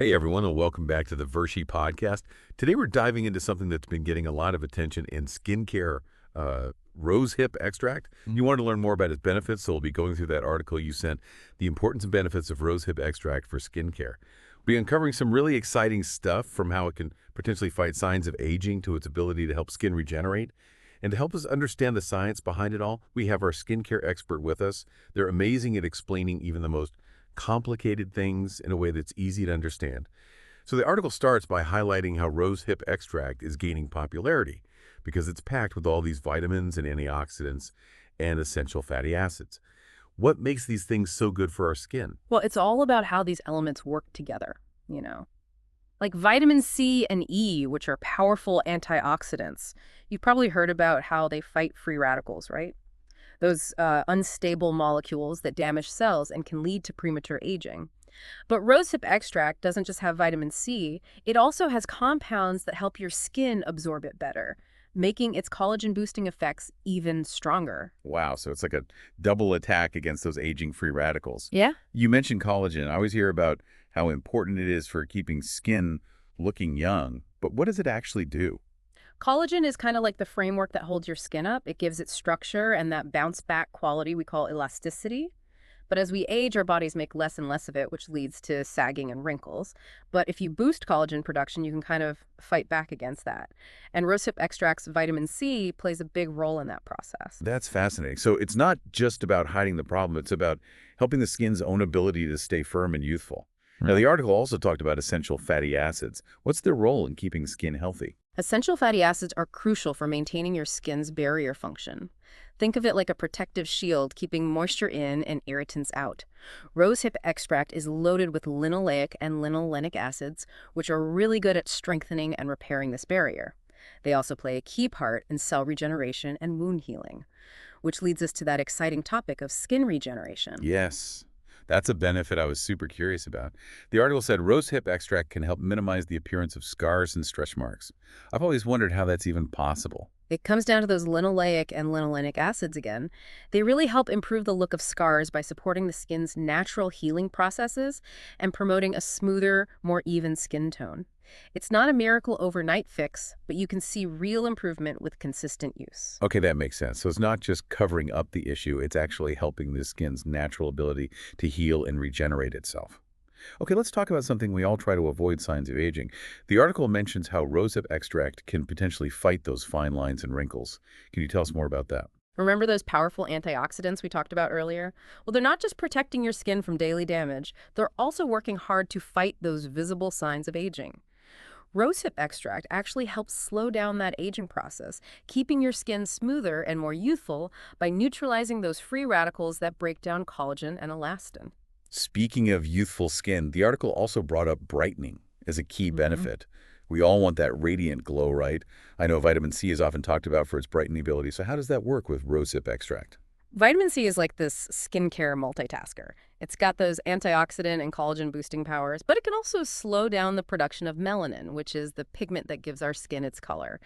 Hey everyone, and welcome back to the Vershi podcast. Today we're diving into something that's been getting a lot of attention in skincare, rosehip extract. You want to learn more about its benefits, so we'll be going through that article you sent, The Importance and Benefits of Rosehip Extract for Skincare. We'll be uncovering some really exciting stuff from how it can potentially fight signs of aging to its ability to help skin regenerate. And to help us understand the science behind it all, we have our skincare expert with us. They're amazing at explaining even the most complicated things in a way that's easy to understand. So the article starts by highlighting how rosehip extract is gaining popularity because it's packed with all these vitamins and antioxidants and essential fatty acids. What makes these things so good for our skin? Well, it's all about how these elements work together, you know. Like vitamin C and E, which are powerful antioxidants. You've probably heard about how they fight free radicals, right? Those unstable molecules that damage cells and can lead to premature aging. But rosehip extract doesn't just have vitamin C, it also has compounds that help your skin absorb it better, making its collagen-boosting effects even stronger. Wow, so it's like a double attack against those aging free radicals. Yeah? You mentioned collagen. I always hear about how important it is for keeping skin looking young, but what does it actually do? Collagen is kind of like the framework that holds your skin up. It gives it structure and that bounce back quality we call elasticity. But as we age, our bodies make less and less of it, which leads to sagging and wrinkles. But if you boost collagen production, you can kind of fight back against that. And rosehip extract's vitamin C plays a big role in that process. That's fascinating. So it's not just about hiding the problem, it's about helping the skin's own ability to stay firm and youthful. Now, the article also talked about essential fatty acids. What's their role in keeping skin healthy? Essential fatty acids are crucial for maintaining your skin's barrier function. Think of it like a protective shield, keeping moisture in and irritants out. Rosehip extract is loaded with linoleic and linolenic acids, which are really good at strengthening and repairing this barrier. They also play a key part in cell regeneration and wound healing, which leads us to that exciting topic of skin regeneration. Yes, that's a benefit I was super curious about. The article said rosehip extract can help minimize the appearance of scars and stretch marks. I've always wondered how that's even possible. It comes down to those linoleic and linolenic acids again. They really help improve the look of scars by supporting the skin's natural healing processes and promoting a smoother, more even skin tone. It's not a miracle overnight fix, but you can see real improvement with consistent use. Okay, that makes sense. So it's not just covering up the issue, it's actually helping the skin's natural ability to heal and regenerate itself. Okay, let's talk about something we all try to avoid signs of aging. The article mentions how rosehip extract can potentially fight those fine lines and wrinkles. Can you tell us more about that? Remember those powerful antioxidants we talked about earlier? Well, they're not just protecting your skin from daily damage, they're also working hard to fight those visible signs of aging. Rosehip extract actually helps slow down that aging process, keeping your skin smoother and more youthful by neutralizing those free radicals that break down collagen and elastin. Speaking of youthful skin, the article also brought up brightening as a key benefit. We all want that radiant glow, right? I know vitamin C is often talked about for its brightening ability, so how does that work with rosehip extract? Vitamin C is like this skincare multitasker. It's got those antioxidant and collagen boosting powers, but it can also slow down the production of melanin, which is the pigment that gives our skin its color.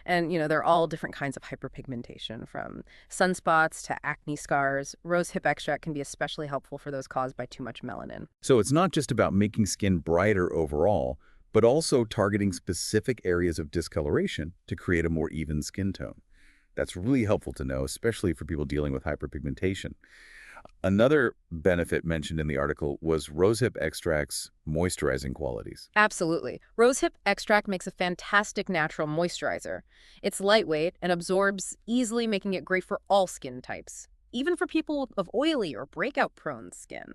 And, there are all different kinds of hyperpigmentation, from sunspots to acne scars. Rosehip extract can be especially helpful for those caused by too much melanin. So it's not just about making skin brighter overall, but also targeting specific areas of discoloration to create a more even skin tone. That's really helpful to know, especially for people dealing with hyperpigmentation. Another benefit mentioned in the article was rosehip extract's moisturizing qualities. Absolutely. Rosehip extract makes a fantastic natural moisturizer. It's lightweight and absorbs easily, making it great for all skin types, even for people of oily or breakout-prone skin.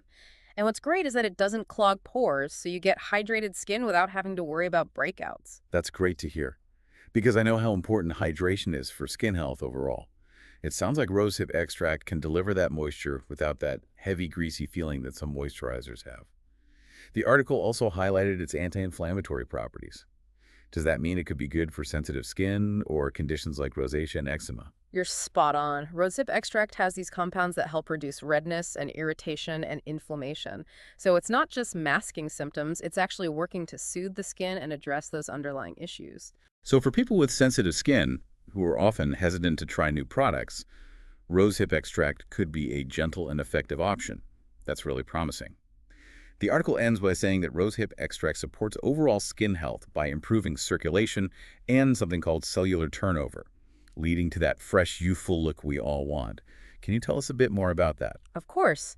And what's great is that it doesn't clog pores, so you get hydrated skin without having to worry about breakouts. That's great to hear, because I know how important hydration is for skin health overall. It sounds like rosehip extract can deliver that moisture without that heavy, greasy feeling that some moisturizers have. The article also highlighted its anti-inflammatory properties. Does that mean it could be good for sensitive skin or conditions like rosacea and eczema? You're spot on. Rosehip extract has these compounds that help reduce redness and irritation and inflammation. So it's not just masking symptoms, it's actually working to soothe the skin and address those underlying issues. So for people with sensitive skin, who are often hesitant to try new products, rosehip extract could be a gentle and effective option. That's really promising. The article ends by saying that rosehip extract supports overall skin health by improving circulation and something called cellular turnover, leading to that fresh, youthful look we all want. Can you tell us a bit more about that? Of course,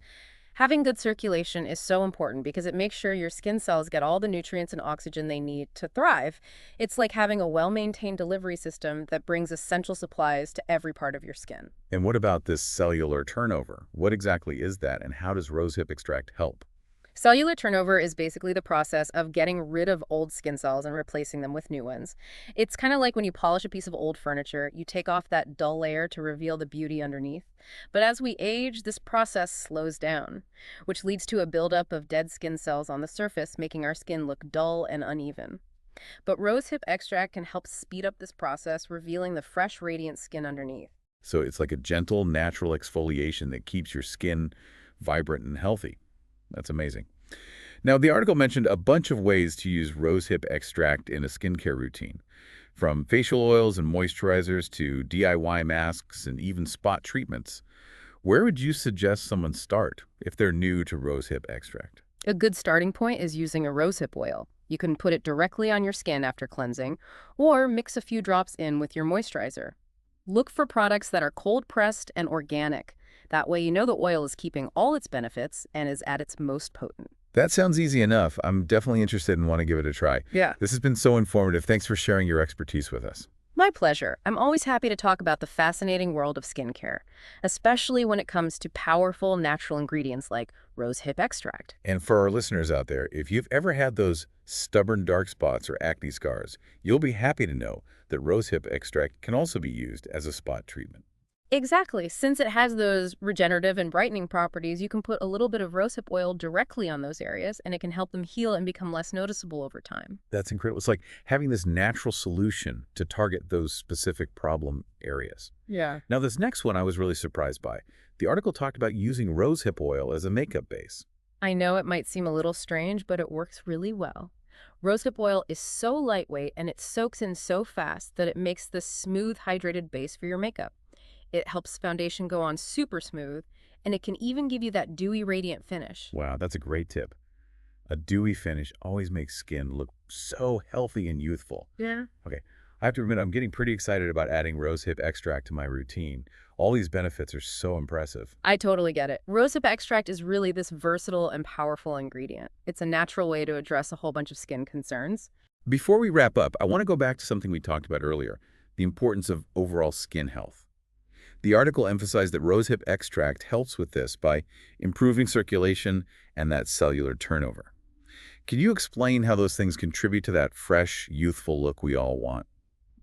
having good circulation is so important because it makes sure your skin cells get all the nutrients and oxygen they need to thrive. It's like having a well-maintained delivery system that brings essential supplies to every part of your skin. And what about this cellular turnover? What exactly is that, and how does rosehip extract help? Cellular turnover is basically the process of getting rid of old skin cells and replacing them with new ones. It's kind of like when you polish a piece of old furniture, you take off that dull layer to reveal the beauty underneath. But as we age, this process slows down, which leads to a buildup of dead skin cells on the surface, making our skin look dull and uneven. But rosehip extract can help speed up this process, revealing the fresh, radiant skin underneath. So it's like a gentle, natural exfoliation that keeps your skin vibrant and healthy. That's amazing. Now, the article mentioned a bunch of ways to use rosehip extract in a skincare routine, from facial oils and moisturizers to DIY masks and even spot treatments. Where would you suggest someone start if they're new to rosehip extract? A good starting point is using a rosehip oil. You can put it directly on your skin after cleansing, or mix a few drops in with your moisturizer. Look for products that are cold-pressed and organic. That way you know the oil is keeping all its benefits and is at its most potent. That sounds easy enough. I'm definitely interested and want to give it a try. Yeah. This has been so informative. Thanks for sharing your expertise with us. My pleasure. I'm always happy to talk about the fascinating world of skincare, especially when it comes to powerful natural ingredients like rosehip extract. And for our listeners out there, if you've ever had those stubborn dark spots or acne scars, you'll be happy to know that rosehip extract can also be used as a spot treatment. Exactly. Since it has those regenerative and brightening properties, you can put a little bit of rosehip oil directly on those areas, and it can help them heal and become less noticeable over time. That's incredible. It's like having this natural solution to target those specific problem areas. Yeah. Now, this next one I was really surprised by. The article talked about using rosehip oil as a makeup base. I know it might seem a little strange, but it works really well. Rosehip oil is so lightweight and it soaks in so fast that it makes this smooth, hydrated base for your makeup. It helps foundation go on super smooth, and it can even give you that dewy, radiant finish. Wow, that's a great tip. A dewy finish always makes skin look so healthy and youthful. Yeah. Okay, I have to admit, I'm getting pretty excited about adding rosehip extract to my routine. All these benefits are so impressive. I totally get it. Rosehip extract is really this versatile and powerful ingredient. It's a natural way to address a whole bunch of skin concerns. Before we wrap up, I want to go back to something we talked about earlier, the importance of overall skin health. The article emphasized that rosehip extract helps with this by improving circulation and that cellular turnover. Can you explain how those things contribute to that fresh, youthful look we all want?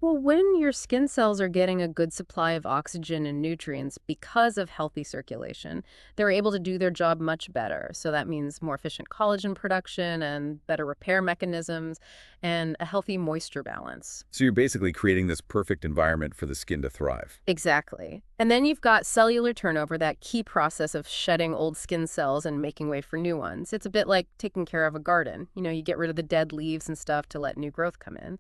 Well, when your skin cells are getting a good supply of oxygen and nutrients because of healthy circulation, they're able to do their job much better. So that means more efficient collagen production and better repair mechanisms and a healthy moisture balance. So you're basically creating this perfect environment for the skin to thrive. Exactly. And then you've got cellular turnover, that key process of shedding old skin cells and making way for new ones. It's a bit like taking care of a garden. You know, you get rid of the dead leaves and stuff to let new growth come in.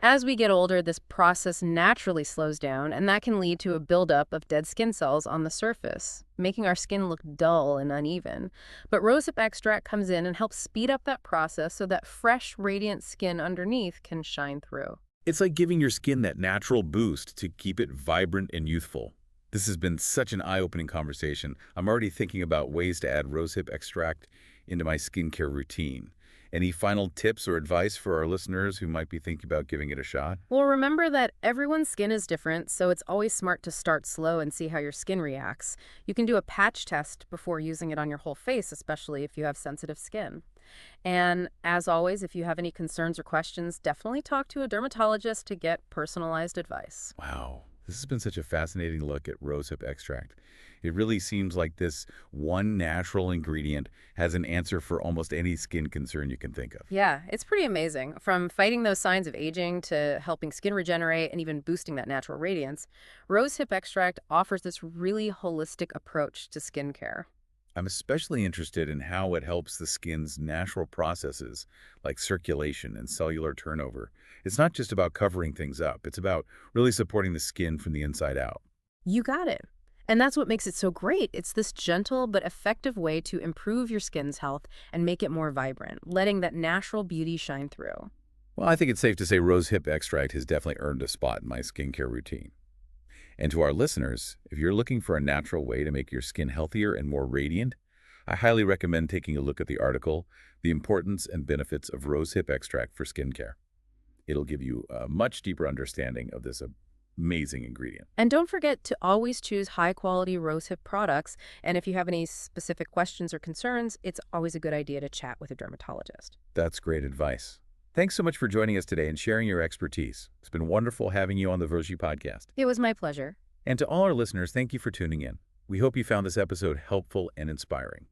As we get older, this process naturally slows down, and that can lead to a buildup of dead skin cells on the surface, making our skin look dull and uneven. But rosehip extract comes in and helps speed up that process so that fresh, radiant skin underneath can shine through. It's like giving your skin that natural boost to keep it vibrant and youthful. This has been such an eye-opening conversation. I'm already thinking about ways to add rosehip extract into my skincare routine. Any final tips or advice for our listeners who might be thinking about giving it a shot? Well, remember that everyone's skin is different, so it's always smart to start slow and see how your skin reacts. You can do a patch test before using it on your whole face, especially if you have sensitive skin. And as always, if you have any concerns or questions, definitely talk to a dermatologist to get personalized advice. Wow, this has been such a fascinating look at rosehip extract. It really seems like this one natural ingredient has an answer for almost any skin concern you can think of. Yeah, it's pretty amazing. From fighting those signs of aging to helping skin regenerate and even boosting that natural radiance, rosehip extract offers this really holistic approach to skincare. I'm especially interested in how it helps the skin's natural processes like circulation and cellular turnover. It's not just about covering things up. It's about really supporting the skin from the inside out. You got it. And that's what makes it so great. It's this gentle but effective way to improve your skin's health and make it more vibrant, letting that natural beauty shine through. Well, I think it's safe to say rosehip extract has definitely earned a spot in my skincare routine. And to our listeners, if you're looking for a natural way to make your skin healthier and more radiant, I highly recommend taking a look at the article, The Importance and Benefits of Rosehip Extract for Skincare. It'll give you a much deeper understanding of this amazing ingredient. And don't forget to always choose high-quality rosehip products. And if you have any specific questions or concerns, it's always a good idea to chat with a dermatologist. That's great advice. Thanks so much for joining us today and sharing your expertise. It's been wonderful having you on the Virgie podcast. It was my pleasure. And to all our listeners, thank you for tuning in. We hope you found this episode helpful and inspiring.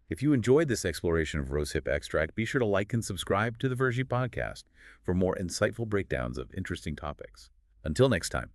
If you enjoyed this exploration of rosehip extract, be sure to like and subscribe to the Virgie podcast for more insightful breakdowns of interesting topics. Until next time.